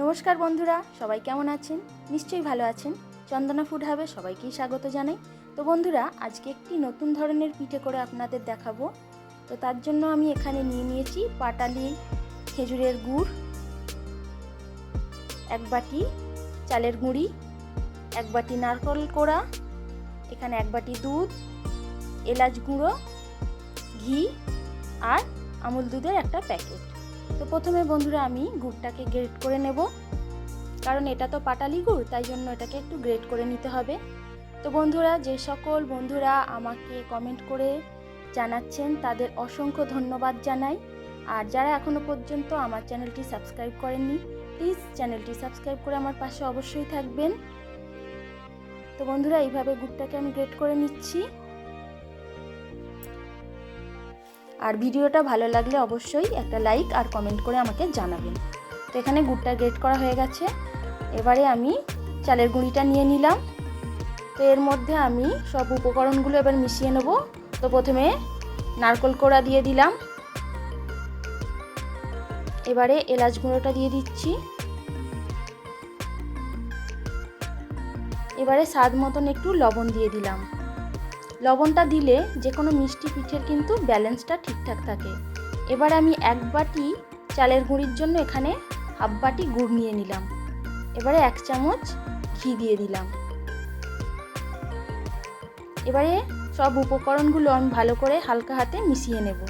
নমস্কার বন্ধুরা, সবাই কেমন আছেন? নিশ্চয়ই ভালো আছেন। চন্দনা ফুড হাবে সবাইকেই স্বাগত জানাই। তো বন্ধুরা, আজকে একটি নতুন ধরনের পিঠে করে আপনাদের দেখাবো। তো তার জন্য আমি এখানে নিয়ে নিয়েছি পাটালি খেজুরের গুড়, এক বাটি চালের গুঁড়ি, এক বাটি নারকেল কোড়া, এখানে এক বাটি দুধ, এলাচ গুঁড়ো, ঘি আর আমুল দুধের একটা প্যাকেট। তো প্রথমে বন্ধুরা আমি গুড়টাকে গ্রেট করে নেব, কারণ এটা তো পাটালি গুড়, তাই জন্য এটাকে একটু গ্রেট করে নিতে হবে। তো বন্ধুরা, যে সকল বন্ধুরা আমাকে কমেন্ট করে জানাচ্ছেন তাদের অসংখ্য ধন্যবাদ জানাই। আর যারা এখনও পর্যন্ত আমার চ্যানেলটি সাবস্ক্রাইব করেননি, প্লিজ চ্যানেলটি সাবস্ক্রাইব করে আমার পাশে অবশ্যই থাকবেন। তো বন্ধুরা, এইভাবে গুড়টাকে আমি গ্রেট করে নিচ্ছি। আর ভিডিওটা ভালো লাগলে অবশ্যই একটা লাইক আর কমেন্ট করে আমাকে জানাবেন। তো এখানে গুড়টা গ্রেট করা হয়ে গেছে। এবারে আমি চালের গুঁড়িটা নিয়ে নিলাম। তো এর মধ্যে আমি সব উপকরণগুলো এবার মিশিয়ে নেব। তো প্রথমে নারকেল কোড়া দিয়ে দিলাম, এবারে এলাচ গুঁড়োটা দিয়ে দিচ্ছি, এবারে স্বাদ মতন একটু লবণ দিয়ে দিলাম। লবণটা দিলে যে কোনো মিষ্টি পিঠের কিন্তু ব্যালেন্সটা ঠিকঠাক থাকে। এবার আমি এক বাটি চালের গুঁড়ির জন্য এখানে হাফ বাটি গুড় নিয়ে নিলাম। এবারে এক চামচ ঘি দিয়ে দিলাম। এবারে সব উপকরণগুলো আমি ভালো করে হালকা হাতে মিশিয়ে নেব।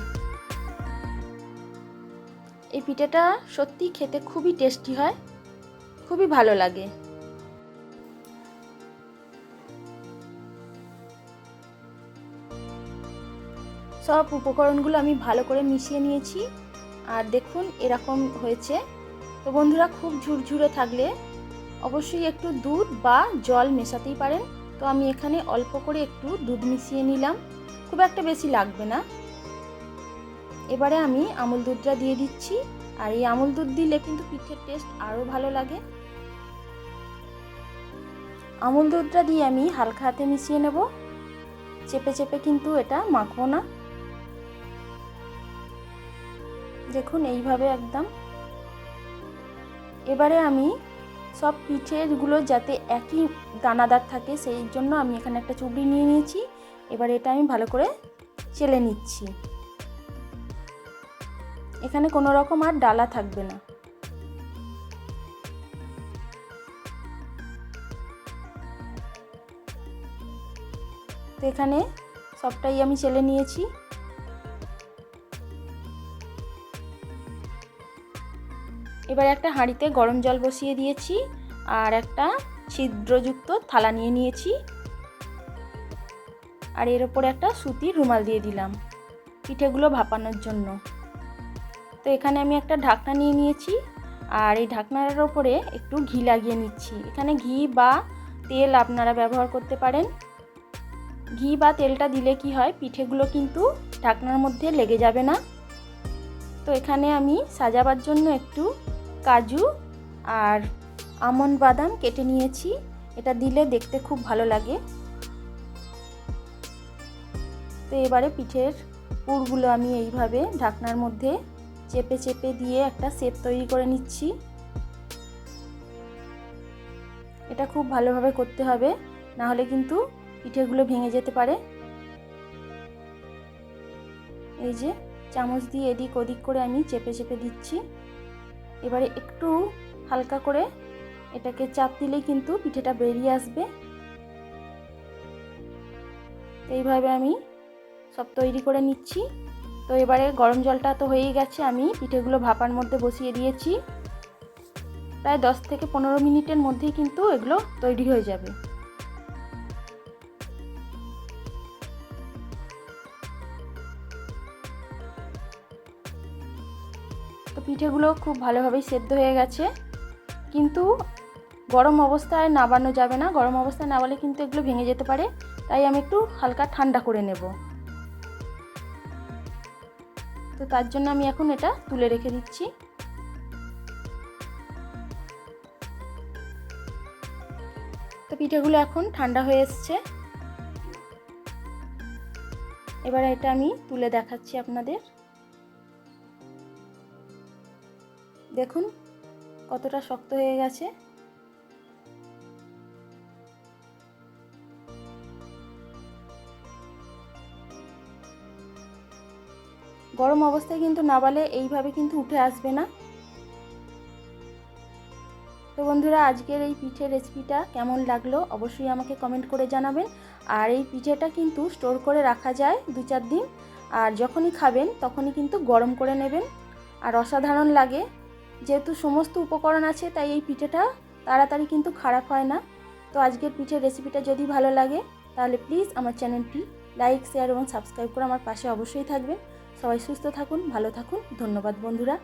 এই পিঠেটা সত্যি খেতে খুবই টেস্টি হয়, খুবই ভালো লাগে। সব উপকরণগুলো আমি ভালো করে মিশিয়ে নিয়েছি, আর দেখুন এরকম হয়েছে। তো বন্ধুরা, খুব ঝুরঝুরে থাকলে অবশ্যই একটু দুধ বা জল মেশাতেই পারেন। তো আমি এখানে অল্প করে একটু দুধ মিশিয়ে নিলাম, খুব একটা বেশি লাগবে না। এবারে আমি আমুল দুধটা দিয়ে দিচ্ছি, আর এই আমুল দুধ দিলে কিন্তু পিঠের টেস্ট আরও ভালো লাগে। আমুল দুধটা দিয়ে আমি হালকা হাতে মিশিয়ে নেব, চেপে চেপে কিন্তু এটা মাখবো না। দেখুন এইভাবে একদম। এবারে আমি সব পিঠেগুলো যাতে একই দানাদার থাকে সেই জন্য আমি এখানে একটা চুবড়ি নিয়ে নিয়েছি। এবার এটা আমি ভালো করে চেলে নিচ্ছি, এখানে কোনো রকম আর ডালা থাকবে না। তো এখানে সবটাই আমি চেলে নিয়েছি। এবার একটা হাঁড়িতে গরম জল বসিয়ে দিয়েছি, আর একটা ছিদ্রযুক্ত থালা নিয়ে নিয়েছি, আর এর ওপরে একটা সুতির রুমাল দিয়ে দিলাম পিঠেগুলো ভাপানোর জন্য। তো এখানে আমি একটা ঢাকনা নিয়ে নিয়েছি, আর এই ঢাকনার ওপরে একটু ঘি লাগিয়ে নিচ্ছি। এখানে ঘি বা তেল আপনারা ব্যবহার করতে পারেন। ঘি বা তেলটা দিলে কি হয়, পিঠেগুলো কিন্তু ঢাকনার মধ্যে লেগে যাবে না। তো এখানে আমি সাজাবার জন্য একটু কাজু আর আমন্ড বাদাম কেটে নিয়েছি, এটা দিলে দেখতে খুব ভালো লাগে। তো এবারে পিঠের পুরগুলো আমি এইভাবে ঢাকনার মধ্যে চেপে চেপে দিয়ে একটা শেপ তৈরি করে নিচ্ছি। এটা খুব ভালোভাবে করতে হবে, না হলে কিন্তু পিঠেগুলো ভেঙে যেতে পারে। এই যে চামচ দিয়ে এদিক ওদিক করে আমি চেপে চেপে দিচ্ছি। এবারে একটু হালকা করে এটাকে চাপ দিলেই কিন্তু পিঠেটা বেরিয়ে আসবে। এইভাবে আমি সব তৈরি করে নিচ্ছি। তো এবারে গরম জলটা তো হয়েই গেছে, আমি পিঠেগুলো ভাপার মধ্যে বসিয়ে দিয়েছি। প্রায় 10 থেকে 15 মিনিটের মধ্যেই কিন্তু এগুলো তৈরি হয়ে যাবে। তো পিঠেগুলো খুব ভালোভাবেই সেদ্ধ হয়ে গেছে, কিন্তু গরম অবস্থায় নাবানো যাবে না। গরম অবস্থায় নাবালে কিন্তু এগুলো ভেঙে যেতে পারে, তাই আমি একটু হালকা ঠান্ডা করে নেব। তো তার জন্য আমি এখন এটা তুলে রেখে দিচ্ছি। তো পিঠেগুলো এখন ঠান্ডা হয়ে এসছে। এবার এটা আমি তুলে দেখাচ্ছি আপনাদের। দেখুন কতটা শক্ত হয়ে গেছে। গরম অবস্থায় কিন্তু নাবালে এইভাবে কিন্তু উঠে আসবে না। তো বন্ধুরা, আজকের এই পিঠের রেসিপিটা কেমন লাগলো অবশ্যই আমাকে কমেন্ট করে জানাবেন। আর এই পিঠেটা কিন্তু স্টোর করে রাখা যায় 2-4 দিন, আর যখনই খাবেন তখনই কিন্তু গরম করে নেবেন। আর অসাধারণ লাগে, যেহেতু সমস্ত উপকরণ আছে তাই এই পিঠেটা তাড়াতাড়ি কিন্তু খারাপ হয় না। তো আজকের পিঠের রেসিপিটা যদি ভালো লাগে তাহলে প্লিজ আমার চ্যানেলটি লাইক, শেয়ার এবং সাবস্ক্রাইব করে আমার পাশে অবশ্যই থাকবেন। সবাই সুস্থ থাকুন, ভালো থাকুন। ধন্যবাদ বন্ধুরা।